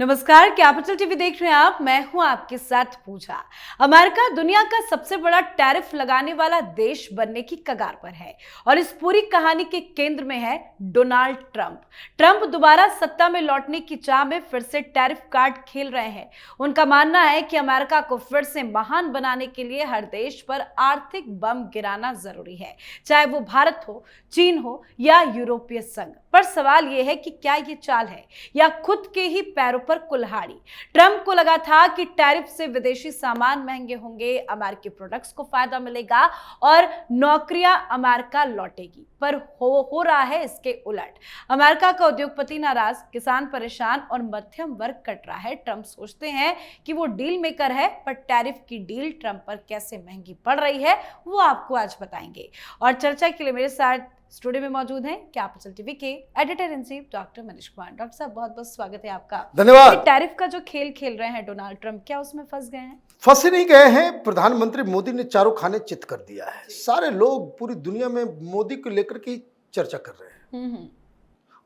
नमस्कार, capital TV देख रहे हैं आप। मैं हूं आपके साथ पूजा। अमेरिका दुनिया का सबसे बड़ा टैरिफ लगाने वाला देश बनने की कगार पर है और इस पूरी कहानी के केंद्र में है डोनाल्ड ट्रंप। ट्रंप दोबारा सत्ता में लौटने की चाह में फिर से टैरिफ कार्ड खेल रहे हैं। उनका मानना है कि अमेरिका को फिर से महान बनाने के लिए हर देश पर आर्थिक बम गिराना जरूरी है, चाहे वो भारत हो, चीन हो या यूरोपीय संघ। पर सवाल यह है कि क्या ये चाल है या खुद के ही पैरों पर कुल्हाड़ी। ट्रंप को लगा था कि टैरिफ से विदेशी सामान महंगे होंगे, अमेरिकी प्रोडक्ट्स को फायदा मिलेगा और नौकरियां अमेरिका लौटेगी, पर हो रहा है इसके उलट। अमेरिका का उद्योगपति नाराज, किसान परेशान और मध्यम वर्ग कट रहा है। ट्रंप सोचते हैं कि वो डील मेकर है, पर टैरिफ की डील ट्रंप पर कैसे महंगी पड़ रही है वो आपको आज बताएंगे। और चर्चा के लिए मेरे साथ स्टूडियो में मौजूद हैं कैपिटल टीवी के editor in chief doctor Manish Kumar. Doctor साहब, बहुत बहुत स्वागत है आपका। धन्यवाद। टैरिफ का जो खेल खेल रहे हैं डोनाल्ड ट्रंप, क्या उसमें फंस गए हैं? फंसे नहीं गए हैं। प्रधानमंत्री मोदी ने चारों खाने चित कर दिया है। सारे लोग पूरी दुनिया में मोदी को लेकर के चर्चा कर रहे हैं।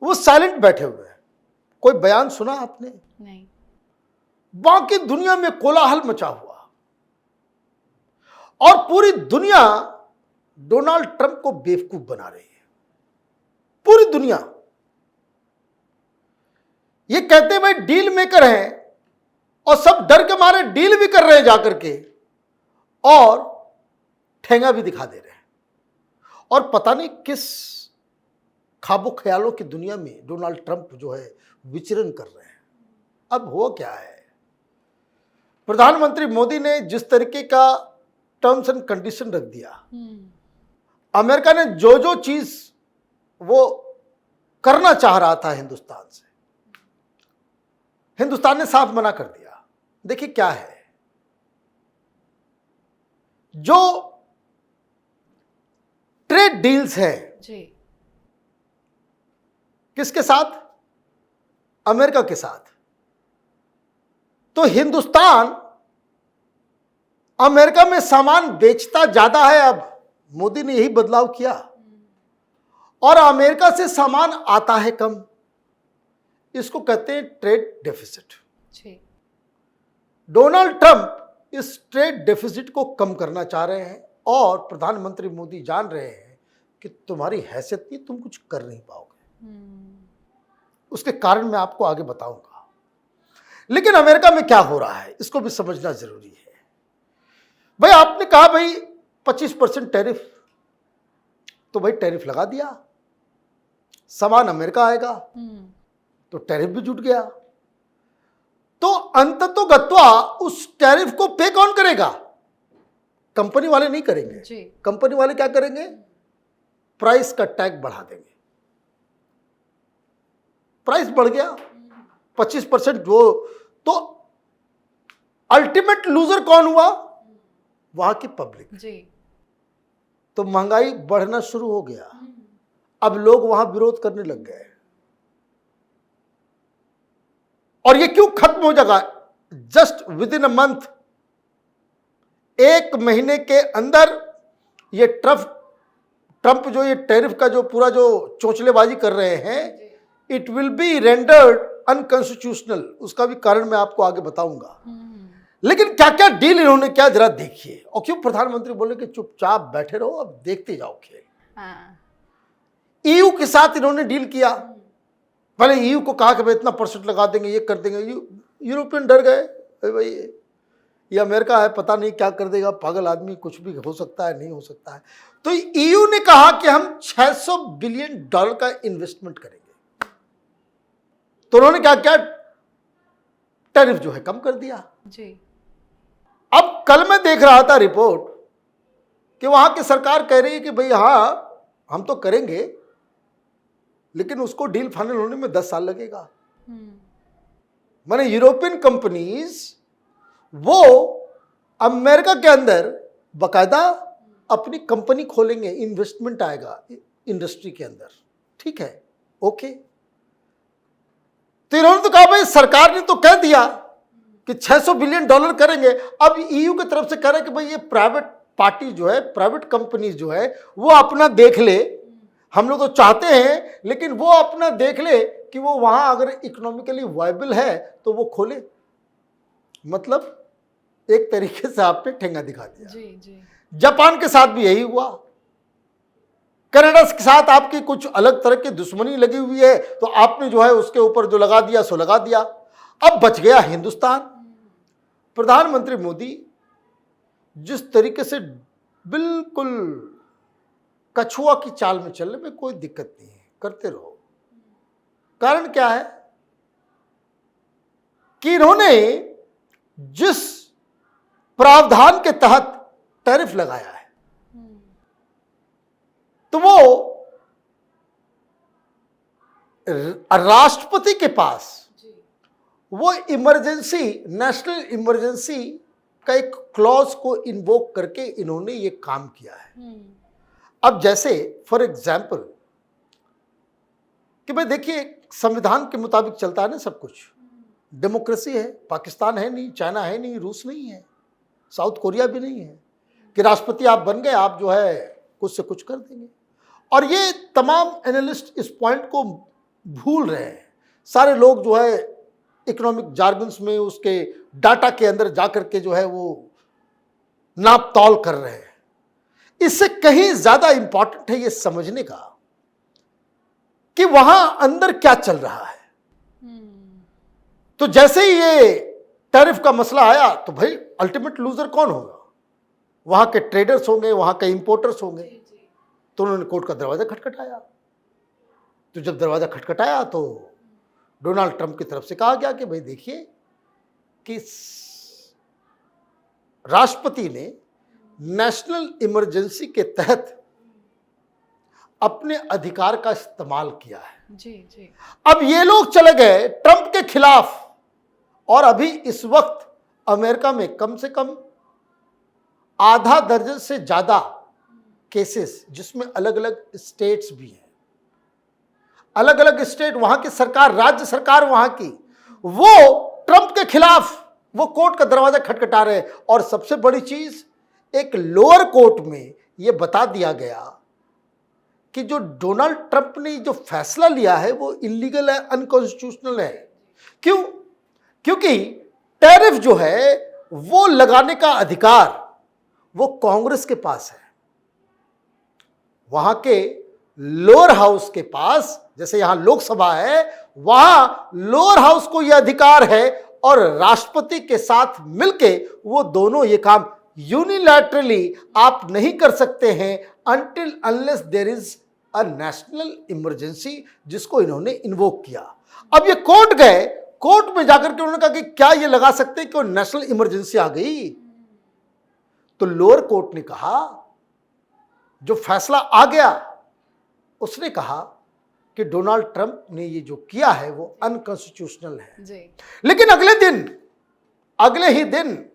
वो साइलेंट बैठे हुए हैं। कोई बयान सुना आपने? नहीं। बाकी दुनिया में कोलाहल मचा हुआ और पूरी दुनिया डोनाल्ड ट्रंप को बेवकूफ बना रही है। पूरी दुनिया ये कहते हैं भाई डील मेकर हैं और सब डर के मारे डील भी कर रहे हैं जाकर के और ठेंगा भी दिखा दे रहे हैं। और पता नहीं किस ख्वाबों ख्यालों की दुनिया में डोनाल्ड ट्रंप जो है विचरण कर रहे हैं। अब हो क्या है, प्रधानमंत्री मोदी ने जिस तरीके का टर्म्स एंड कंडीशन रख दिया, अमेरिका ने जो जो चीज वो करना चाह रहा था हिंदुस्तान से, हिंदुस्तान ने साफ मना कर दिया। देखिए क्या है, जो ट्रेड डील्स हैं जी, किसके साथ? अमेरिका के साथ। तो हिंदुस्तान अमेरिका में सामान बेचता ज्यादा है। अब मोदी ने यही बदलाव किया और अमेरिका से सामान आता है कम। इसको कहते हैं ट्रेड डेफिसिट। डोनाल्ड ट्रंप इस ट्रेड डेफिसिट को कम करना चाह रहे हैं और प्रधानमंत्री मोदी जान रहे हैं कि तुम्हारी हैसियत नहीं, तुम कुछ कर नहीं पाओगे। उसके कारण मैं आपको आगे बताऊंगा। लेकिन अमेरिका में क्या हो रहा है इसको भी समझना जरूरी है। भाई आपने कहा भाई 25% टैरिफ, तो भाई टैरिफ लगा दिया, सामान अमेरिका आएगा तो टैरिफ भी जुट गया। तो अंततोगत्वा उस टैरिफ को पे कौन करेगा? कंपनी वाले नहीं करेंगे जी। कंपनी वाले क्या करेंगे? प्राइस का टैग बढ़ा देंगे। प्राइस बढ़ गया 25%, वो तो अल्टीमेट लूजर कौन हुआ? वहां की पब्लिक जी। तो महंगाई बढ़ना शुरू हो गया। अब लोग वहां विरोध करने लग गए। और ये क्यों खत्म हो जाएगा? Just with in a month, एक महीने के अंदर ये ट्रंप जो ये टैरिफ का जो पूरा जो चोंचलेबाजी कर रहे हैं, it will be rendered unconstitutional. उसका भी कारण मैं आपको आगे बताऊंगा। लेकिन क्या क्या डील इन्होंने क्या, जरा देखिए। और क्यों प्रधानमंत्री बोले कि चुपचाप बैठे रहो, अब देखते जाओ खेल। ईयू के साथ इन्होंने डील किया। पहले ईयू को कहा कि भाई इतना % लगा देंगे, ये कर देंगे। यूरोपियन डर गए, भाई ये अमेरिका है, पता नहीं क्या कर देगा, पागल आदमी, कुछ भी हो सकता है, नहीं हो सकता है। तो ईयू ने कहा कि हम $600 बिलियन का इन्वेस्टमेंट करेंगे। तो उन्होंने क्या किया? टैरिफ जो है कम कर दिया जी। अब कल मैं देख रहा था रिपोर्ट कि वहां की सरकार कह रही है कि भाई हाँ हम तो करेंगे, लेकिन उसको डील फाइनल होने में 10 साल लगेगा। माने यूरोपियन कंपनीज वो अमेरिका के अंदर बकायदा अपनी कंपनी खोलेंगे, इन्वेस्टमेंट आएगा इंडस्ट्री के अंदर। ठीक है, ओके। तो इन्होंने तो कहा भाई, सरकार ने तो कह दिया कि $600 बिलियन करेंगे। अब ईयू की तरफ से कह रहे हैं कि भाई ये प्राइवेट पार्टी जो है, प्राइवेट कंपनीज जो है वो अपना देख ले। हम लोग तो चाहते हैं, लेकिन वो अपना देख ले कि वो वहां अगर इकोनॉमिकली वायबल है तो वो खोले। मतलब एक तरीके से आपने ठेंगा दिखा दिया। जी जी। जापान के साथ भी यही हुआ। कनाडा के साथ आपकी कुछ अलग तरह की दुश्मनी लगी हुई है तो आपने जो है उसके ऊपर जो लगा दिया सो लगा दिया। अब बच गया हिंदुस्तान। प्रधानमंत्री मोदी जिस तरीके से बिल्कुल कछुआ की चाल में चलने में कोई दिक्कत नहीं है, करते रहो। कारण क्या है कि इन्होंने जिस प्रावधान के तहत टैरिफ लगाया है तो वो राष्ट्रपति के पास वो इमरजेंसी, नेशनल इमरजेंसी का एक क्लॉज को इन्वोक करके इन्होंने ये काम किया है। अब जैसे फॉर एग्जाम्पल कि भाई देखिए संविधान के मुताबिक चलता है ना सब कुछ। डेमोक्रेसी है, पाकिस्तान है नहीं, चाइना है नहीं, रूस नहीं है, साउथ कोरिया भी नहीं है कि राष्ट्रपति आप बन गए आप जो है कुछ से कुछ कर देंगे। और ये तमाम एनालिस्ट इस पॉइंट को भूल रहे हैं। सारे लोग जो है इकोनॉमिक जार्गन्स में उसके डाटा के अंदर जाकर के जो है वो नाप तौल कर रहे हैं। इससे कहीं ज्यादा इंपॉर्टेंट है ये समझने का कि वहां अंदर क्या चल रहा है। तो जैसे ही ये टैरिफ का मसला आया तो भाई अल्टीमेट लूजर कौन होगा? वहां के ट्रेडर्स होंगे, वहां के इंपोर्टर्स होंगे। तो उन्होंने कोर्ट का दरवाजा खटखटाया। तो जब दरवाजा खटखटाया तो डोनाल्ड ट्रंप की तरफ से कहा गया कि भाई देखिए कि राष्ट्रपति ने नेशनल इमरजेंसी के तहत अपने अधिकार का इस्तेमाल किया है। जी जी। अब ये लोग चले गए ट्रंप के खिलाफ और अभी इस वक्त अमेरिका में कम से कम आधा दर्जन से ज्यादा केसेस, जिसमें अलग अलग स्टेट्स भी हैं, अलग अलग स्टेट, वहां की सरकार, राज्य सरकार वहां की, वो ट्रंप के खिलाफ वो कोर्ट का दरवाजा खटखटा रहे हैं। और सबसे बड़ी चीज, एक लोअर कोर्ट में यह बता दिया गया कि जो डोनाल्ड ट्रंप ने जो फैसला लिया है वो इलीगल है, अनकॉन्स्टिट्यूशनल है। क्यों? क्योंकि टैरिफ जो है वो लगाने का अधिकार वो कांग्रेस के पास है, वहां के लोअर हाउस के पास। जैसे यहां लोकसभा है, वहां लोअर हाउस को यह अधिकार है और राष्ट्रपति के साथ मिलके वो दोनों ये काम यूनिलैटरली आप नहीं कर सकते हैं until unless there is a national emergency, जिसको इन्होंने इन्वोक किया। अब ये कोर्ट गए, कोर्ट में जाकर के उन्होंने कहा कि क्या ये लगा सकते हैं कि नेशनल इमरजेंसी आ गई? तो लोअर कोर्ट ने कहा, जो फैसला आ गया उसने कहा कि डोनाल्ड ट्रंप ने ये जो किया है वो अनकॉन्स्टिट्यूशनल है जी। लेकिन अगले ही दिन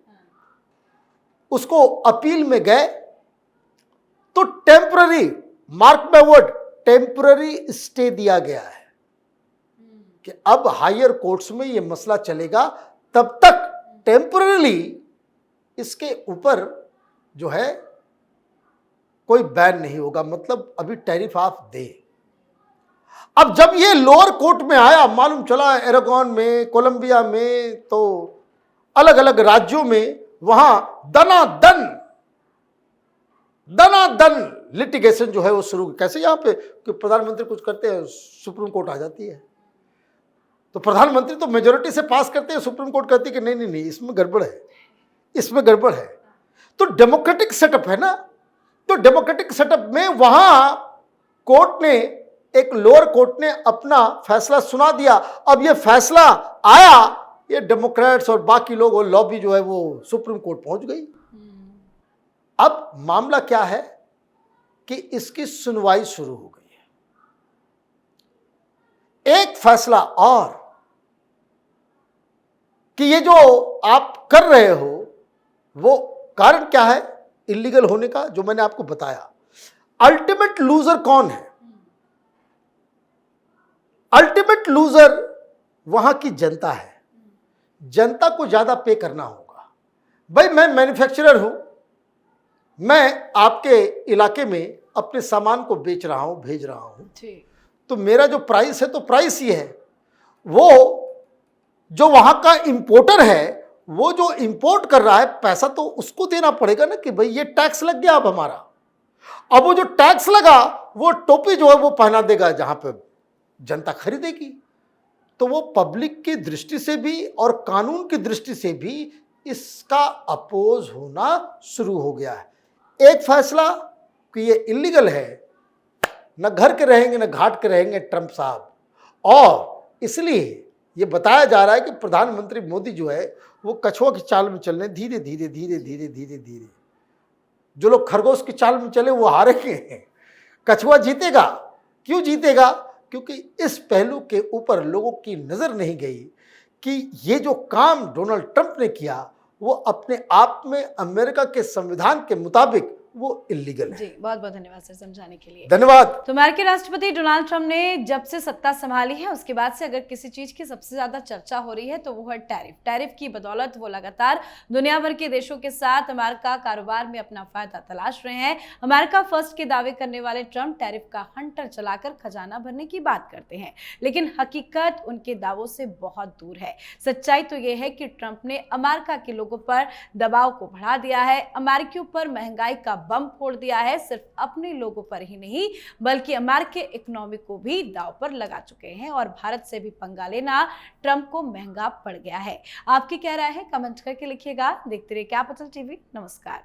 उसको अपील में गए तो temporary, mark my word, temporary stay दिया गया है कि अब हायर कोर्ट्स में ये मसला चलेगा, तब तक टेम्पररी इसके ऊपर जो है कोई बैन नहीं होगा। मतलब अभी टैरिफ आप दे। अब जब ये लोअर कोर्ट में आया, मालूम चला एरागोन में, कोलंबिया में, तो अलग अलग राज्यों में वहां दनादन लिटिगेशन जो है वो शुरू। कैसे यहां पे कि प्रधानमंत्री कुछ करते हैं सुप्रीम कोर्ट आ जाती है, तो प्रधानमंत्री तो मेजोरिटी से पास करते हैं, सुप्रीम कोर्ट कहती है कि नहीं नहीं नहीं इसमें गड़बड़ है, इसमें गड़बड़ है। तो डेमोक्रेटिक सेटअप है ना, तो डेमोक्रेटिक सेटअप में वहां कोर्ट ने, एक लोअर कोर्ट ने अपना फैसला सुना दिया। अब ये फैसला आया, ये डेमोक्रेट्स और बाकी लोग, वो लॉबी जो है वो सुप्रीम कोर्ट पहुंच गई। अब मामला क्या है कि इसकी सुनवाई शुरू हो गई है। एक फैसला और कि ये जो आप कर रहे हो वो कारण क्या है इलीगल होने का, जो मैंने आपको बताया। अल्टीमेट लूजर कौन है? अल्टीमेट लूजर वहां की जनता है। जनता को ज्यादा पे करना होगा। भाई मैं मैन्युफैक्चरर हूं, मैं आपके इलाके में अपने सामान को बेच रहा हूं, भेज रहा हूं, तो मेरा जो प्राइस है तो प्राइस ही है। वो जो वहां का इंपोर्टर है, वो जो इंपोर्ट कर रहा है, पैसा तो उसको देना पड़ेगा ना कि भाई ये टैक्स लग गया अब हमारा। अब वो जो टैक्स लगा वो टोपी जो है वो पहना देगा जहां पे जनता खरीदेगी। तो वो पब्लिक की दृष्टि से भी और कानून की दृष्टि से भी इसका अपोज होना शुरू हो गया है। एक फैसला कि ये इलीगल है, न घर के रहेंगे न घाट के रहेंगे ट्रंप साहब, और इसलिए ये बताया जा रहा है कि प्रधानमंत्री मोदी जो है वो कछुआ की चाल में चल रहे, धीरे धीरे धीरे धीरे धीरे धीरे। जो लोग खरगोश की चाल में चले वो हारेंगे, कछुआ जीतेगा। क्यों जीतेगा? क्योंकि इस पहलू के ऊपर लोगों की नजर नहीं गई कि ये जो काम डोनाल्ड ट्रंप ने किया वो अपने आप में अमेरिका के संविधान के मुताबिक वो इलीगल है। जी, बहुत बहुत धन्यवाद सर समझाने के लिए। धन्यवाद। तो अमेरिकी राष्ट्रपति डोनाल्ड ट्रंप ने जब से सत्ता संभाली है उसके बाद से अगर किसी चीज की सबसे ज्यादा चर्चा हो रही है तो वो है टैरिफ। टैरिफ की बदौलत वो लगातार दुनिया भर के देशों के साथ अमेरिका कारोबार में अपना फायदा तलाश रहे हैं। अमेरिका फर्स्ट के दावे करने वाले ट्रंप टैरिफ का हंटर चलाकर खजाना भरने की बात करते हैं, लेकिन हकीकत उनके दावों से बहुत दूर है। सच्चाई तो ये है कि ट्रंप ने अमेरिका के लोगों पर दबाव को बढ़ा दिया है, अमेरिकियों पर महंगाई का बम फोड़ दिया है। सिर्फ अपने लोगों पर ही नहीं बल्कि अमेरिकी इकोनॉमी को भी दांव पर लगा चुके हैं और भारत से भी पंगा लेना ट्रंप को महंगा पड़ गया है। आपकी क्या राय है कमेंट करके लिखिएगा। देखते रहिए कैपिटल टीवी। नमस्कार।